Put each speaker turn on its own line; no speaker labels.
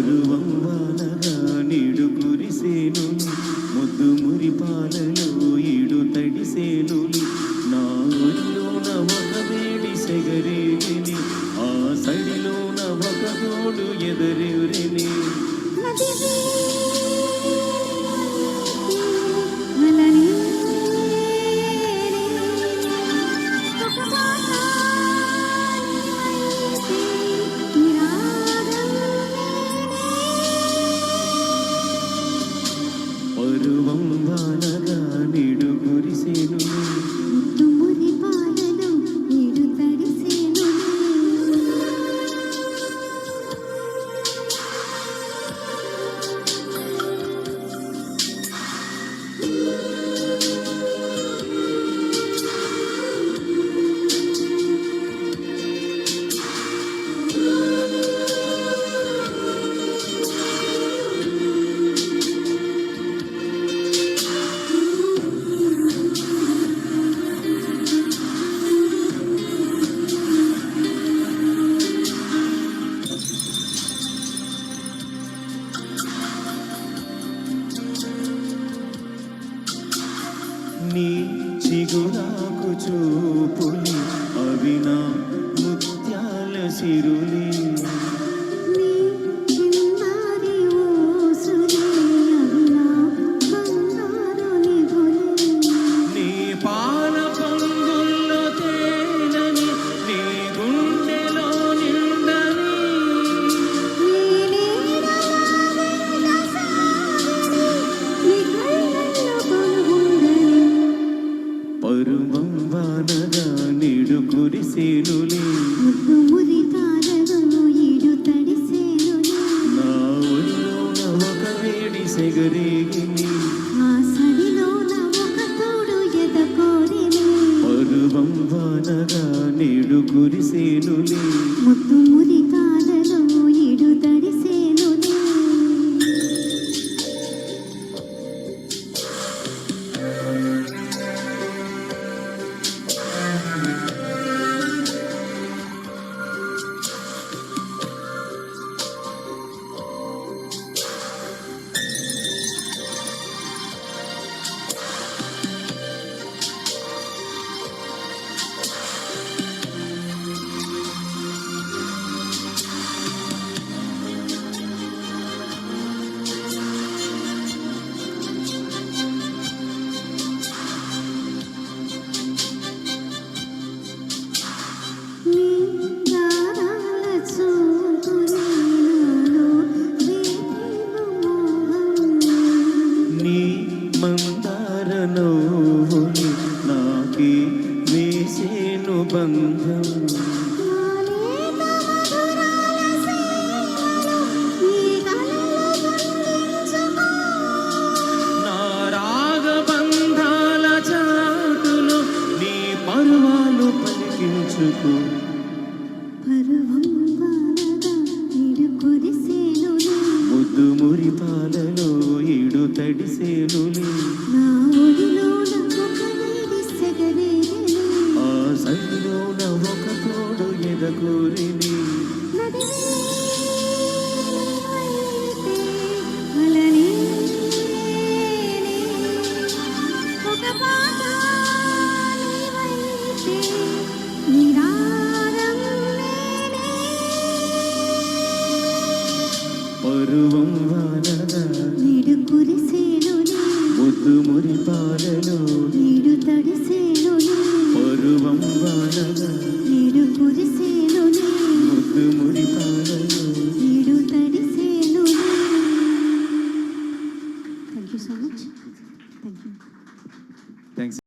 పరువం వానగా నీడు కురిసేను ముద్దు మురిపాలలో ఈడు తడిసేనులి నా ఒళ్ళోన ఒక వేడి సెగరేగిని ఆ సడిలోన ఒక తోడు ఎదరెవరిని పరువం వానగా నీడు కురిసేను నీ చిగురాకు చూపులి అవి నా ముత్యాల సిరులి నీ పాల పొంగుల్లో తేనని నీ గుండెలో నిండని పరువం వానగా నీడు కురిసేనులే నా ఒళ్ళోన ఒక వేడి సెగరేగిని పరువం వానగా నీడు కురిసేనులే నీ మందార నవ్వుని నాకే వేసేను బంధం నా రాగబంధాల చాటులో నీ పర్వాలు పలికించుకో ముద్దు మురిపాలలో ఈడు తడిసేనులే ఆ సడిలోన ఒక తోడు ఎదగూరిని పరువం వానగా
నీడు కురిసేనులే